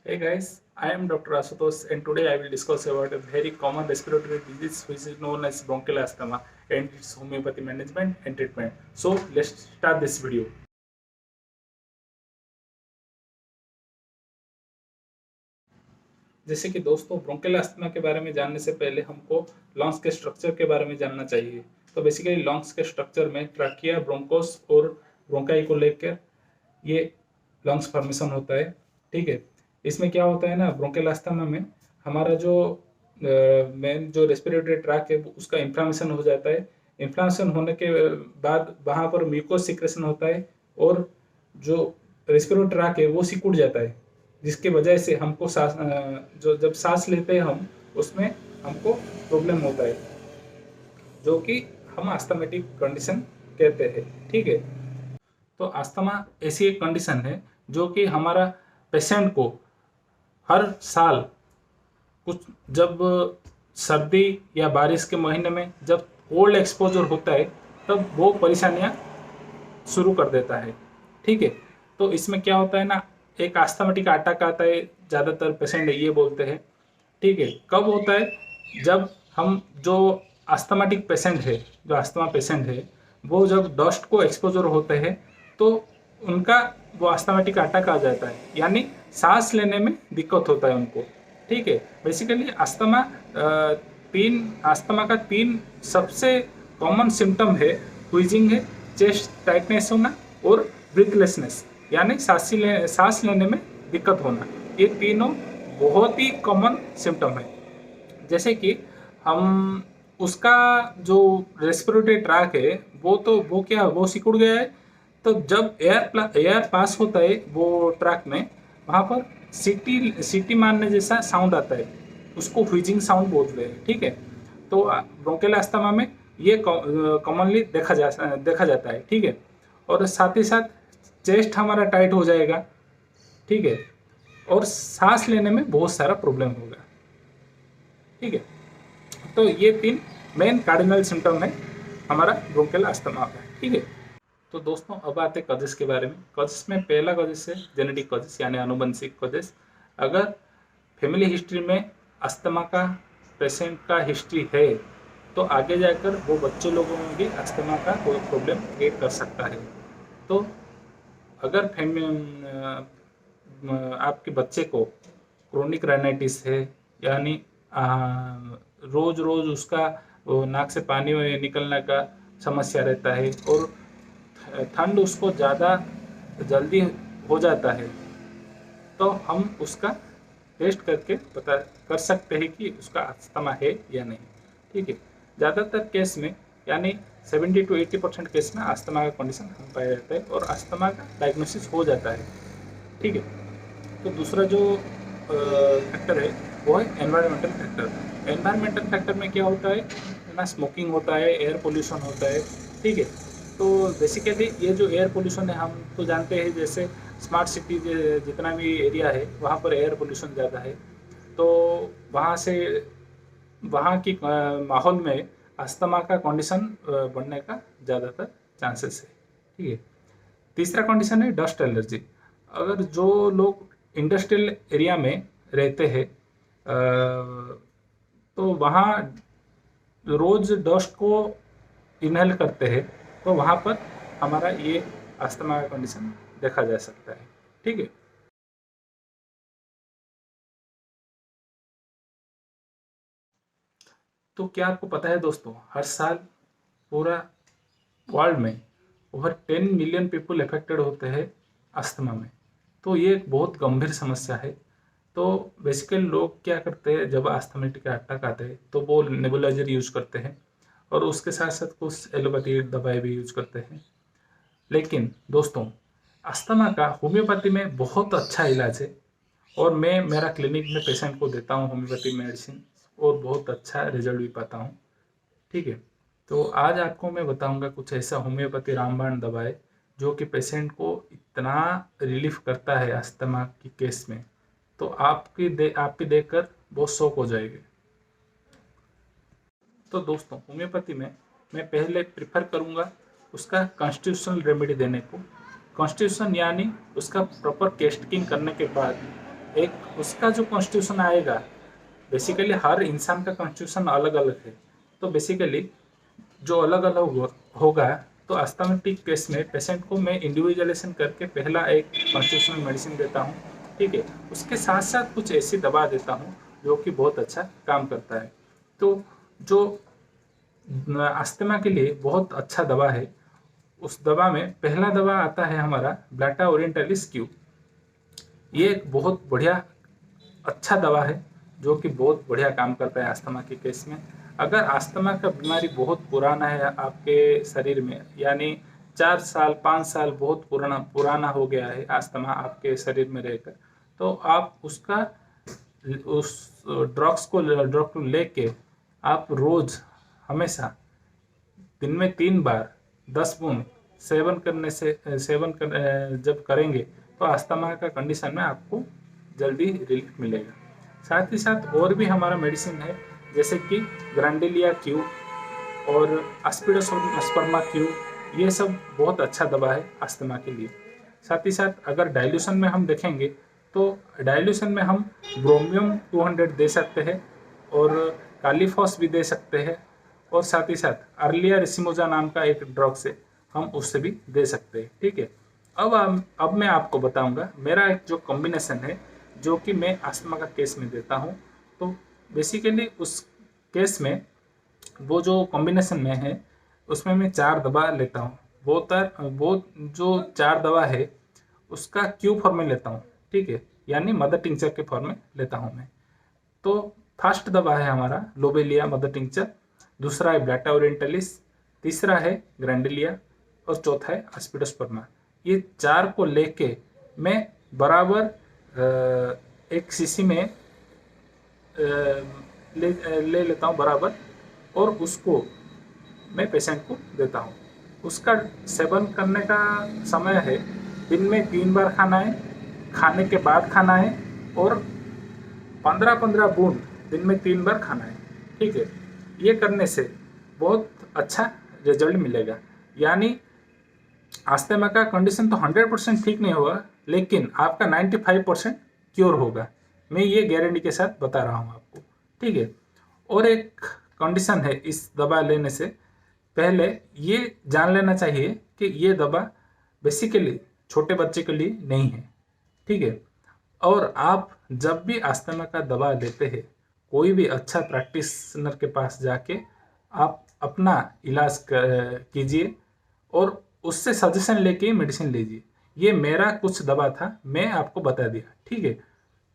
Hey guys, I am Dr. Asutosh and today I will discuss about a very common respiratory disease which is known as bronchial asthma and its homeopathy management and treatment. So let's start this video. जैसे कि दोस्तों bronchial asthma के बारे में जानने से पहले हमको लंग्स के स्ट्रक्चर के बारे में जानना चाहिए। तो बेसिकली लंग्स के स्ट्रक्चर में ट्रकिया, ब्रोंकोस और ब्रोंकाई को लेकर ये लंग्स फॉर्मेशन होता है। ठीक है, इसमें क्या होता है ना, ब्रोंकियल अस्थमा में हमारा जो मेन जो रेस्पिरेटरी ट्रैक है उसका इन्फ्लामेशन हो जाता है। इन्फ्लामेशन होने के बाद वहाँ पर म्यूकोस सिक्रेशन होता है और जो रेस्पिरेटरी ट्रैक है वो सिकुड़ जाता है, जिसके वजह से हमको सांस जो जब सांस लेते हैं हम उसमें हमको प्रॉब्लम होता है, जो कि हम अस्थमेटिक कंडीशन कहते हैं। ठीक है, तो अस्थमा ऐसी एक कंडीशन है जो कि हमारा पेशेंट को हर साल कुछ जब सर्दी या बारिश के महीने में जब कोल्ड एक्सपोजर होता है तब वो परेशानियां शुरू कर देता है। ठीक है, तो इसमें क्या होता है ना, एक अस्थमेटिक अटैक आता है, ज़्यादातर पेशेंट ये बोलते हैं। ठीक है, कब होता है, जब हम जो अस्थमेटिक पेशेंट है, जो अस्थमा पेशेंट है, वो जब डस्ट को एक्सपोजर होते हैं तो उनका वो अस्थमेटिक अटैक आ जाता है, यानी सांस लेने में दिक्कत होता है उनको। ठीक है, बेसिकली अस्थमा का तीन सबसे कॉमन सिम्टम है, व्हीजिंग है, चेस्ट टाइटनेस होना और ब्रीथलेसनेस, यानी सांस लेने में दिक्कत होना। ये तीनों बहुत ही कॉमन सिम्टम है। जैसे कि हम उसका जो रेस्पिरेटरी ट्रैक है वो सिकुड़ गया है, तो जब एयर पास होता है वो ट्रैक में, वहाँ पर सीटी सीटी मारने जैसा साउंड आता है, उसको व्हीजिंग साउंड बोलते हैं। ठीक है, तो ब्रोंकियल अस्थमा में ये कॉमनली देखा जाता है। ठीक है, और साथ ही साथ चेस्ट हमारा टाइट हो जाएगा। ठीक है, और सांस लेने में बहुत सारा प्रॉब्लम होगा। ठीक है, तो ये तीन मेन कार्डिनल सिम्टम है हमारा ब्रोंकियल अस्थमा का। ठीक है, तो दोस्तों अब आते हैं कॉजेस के बारे में। कॉजेस में पहला कॉजेस है जेनेटिक कॉजेस, यानी आनुवंशिक कॉजेस। अगर फैमिली हिस्ट्री में अस्थमा का पेशेंट का हिस्ट्री है तो आगे जाकर वो बच्चे लोगों में भी अस्थमा का कोई प्रॉब्लम क्रिएट कर सकता है। तो अगर आपके बच्चे को क्रोनिक राइनाइटिस है, यानी रोज रोज उसका नाक से पानी निकलने का समस्या रहता है और ठंड उसको ज़्यादा जल्दी हो जाता है, तो हम उसका टेस्ट करके पता कर सकते हैं कि उसका अस्थमा है या नहीं। ठीक है, ज़्यादातर केस में यानी 70 to 80% केस में अस्थमा का कंडीशन हम पाया जाता है और अस्थमा का डायग्नोसिस हो जाता है। ठीक है, तो दूसरा जो फैक्टर है वो है एनवायरमेंटल फैक्टर। एनवायरमेंटल फैक्टर में क्या होता है ना, स्मोकिंग होता है, एयर पोल्यूशन होता है। ठीक है, तो बेसिकली ये जो एयर पोल्यूशन है, हम तो जानते हैं जैसे स्मार्ट सिटी जितना भी एरिया है वहाँ पर एयर पोल्यूशन ज़्यादा है, तो वहाँ से वहाँ की माहौल में अस्थमा का कंडीशन बढ़ने का ज़्यादातर चांसेस है। ठीक है, तीसरा कंडीशन है डस्ट एलर्जी। अगर जो लोग इंडस्ट्रियल एरिया में रहते हैं तो वहाँ रोज डस्ट को इनहेल करते हैं, तो वहाँ पर हमारा ये अस्थमा का कंडीशन देखा जा सकता है। ठीक है, तो क्या आपको पता है दोस्तों, हर साल पूरा वर्ल्ड में ओवर 10 मिलियन पीपल अफेक्टेड होते हैं अस्थमा में। तो ये एक बहुत गंभीर समस्या है। तो बेसिकली लोग क्या करते हैं, जब अस्थमेटिक अटैक आते हैं तो वो नेबुलाइजर यूज करते हैं और उसके साथ साथ कुछ एलोपैथी दवाई भी यूज करते हैं। लेकिन दोस्तों, अस्थमा का होम्योपैथी में बहुत अच्छा इलाज है और मैं मेरा क्लिनिक में पेशेंट को देता हूँ होम्योपैथी मेडिसिन और बहुत अच्छा रिजल्ट भी पाता हूँ। ठीक है, तो आज आपको मैं बताऊंगा कुछ ऐसा होम्योपैथी रामबाण दवाई जो कि पेशेंट को इतना रिलीफ करता है अस्थमा की केस में, तो आपकी देखकर बहुत शौक हो जाएगी। तो दोस्तों, होम्योपैथी में मैं पहले प्रिफर करूंगा उसका कॉन्स्टिट्यूशनल रेमेडी देने को। कॉन्स्टिट्यूशन यानी उसका प्रॉपर टेस्टिंग करने के बाद एक उसका जो कॉन्स्टिट्यूशन आएगा, बेसिकली हर इंसान का कॉन्स्टिट्यूशन अलग अलग है। तो बेसिकली जो अलग अलग होगा, तो अस्थमेटिक केस में पेशेंट को मैं इंडिविजुअलाइजेशन करके पहला एक कॉन्स्टिट्यूशनल मेडिसिन देता हूँ, ठीक है। उसके साथ साथ कुछ ऐसी दवा देता हूँ जो कि बहुत अच्छा काम करता है। तो जो अस्थमा के लिए बहुत अच्छा दवा है, उस दवा में पहला दवा आता है हमारा ब्लाटा ओरिएंटालिस क्यू। ये एक बहुत बढ़िया अच्छा दवा है जो कि बहुत बढ़िया काम करता है अस्थमा के केस में। अगर अस्थमा का बीमारी बहुत पुराना है आपके शरीर में, यानी 4 साल 5 साल बहुत पुराना हो गया है अस्थमा आपके शरीर में रहकर, तो आप उस ड्रग्स को लेके आप रोज हमेशा दिन में 3 बार 10 बूंद जब करेंगे तो अस्थमा का कंडीशन में आपको जल्दी रिलीफ मिलेगा। साथ ही साथ और भी हमारा मेडिसिन है, जैसे कि ग्रांडेलिया क्यू और एस्पिडोस्पर्मा क्यू। ये सब बहुत अच्छा दवा है अस्थमा के लिए। साथ ही साथ अगर डाइल्यूशन में हम देखेंगे तो डाइल्यूशन में हम ब्रोमियम 200 दे सकते हैं और कालीफॉस भी दे सकते हैं, और साथ ही साथ अर्लिया रिसिमोजा नाम का एक ड्रग्स है, हम उससे भी दे सकते हैं, ठीक है। अब मैं आपको बताऊंगा मेरा एक जो कॉम्बिनेशन है जो कि मैं अस्थमा का केस में देता हूँ। तो बेसिकली उस केस में वो जो कॉम्बिनेशन में है उसमें मैं 4 दवा लेता हूँ। वो जो 4 दवा है उसका क्यू फॉर्म में लेता हूँ, ठीक है, यानी मदर टिंचर के फॉर्म में लेता हूँ मैं। तो फर्स्ट दवा है हमारा लोबेलिया मदर टिंचर, दूसरा है ब्लाटा ओरिएंटालिस, तीसरा है ग्रैंडेलिया और चौथा है एस्पिडोस्पर्मा। ये 4 को लेके मैं बराबर एक शीशी में ले लेता हूँ बराबर, और उसको मैं पेशेंट को देता हूँ। उसका सेवन करने का समय है दिन में 3 बार खाना है, खाने के बाद खाना है, और 15-15 बूंद दिन में 3 बार खाना है, ठीक है। ये करने से बहुत अच्छा रिजल्ट मिलेगा। यानी अस्थमा का कंडीशन तो 100% ठीक नहीं होगा, लेकिन आपका 95% क्योर होगा। मैं ये गारंटी के साथ बता रहा हूँ आपको, ठीक है। और एक कंडीशन है इस दवा लेने से पहले, ये जान लेना चाहिए कि ये दवा बेसिकली छोटे बच्चे के लिए नहीं है, ठीक है। और आप जब भी अस्थमा का दवा लेते हैं, कोई भी अच्छा प्रैक्टिशनर के पास जाके आप अपना इलाज कीजिए और उससे सजेशन लेके मेडिसिन लीजिए। ये मेरा कुछ दवा था, मैं आपको बता दिया, ठीक है।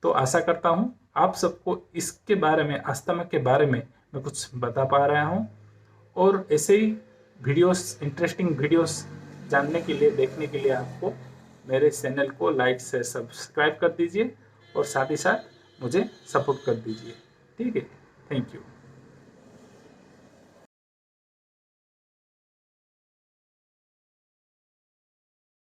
तो आशा करता हूँ आप सबको इसके बारे में, अस्थमा के बारे में मैं कुछ बता पा रहा हूँ। और ऐसे ही वीडियोस, इंटरेस्टिंग वीडियोस जानने के लिए, देखने के लिए आपको मेरे चैनल को लाइक से सब्सक्राइब कर दीजिए और साथ ही साथ मुझे सपोर्ट कर दीजिए, ठीक है। Thank you.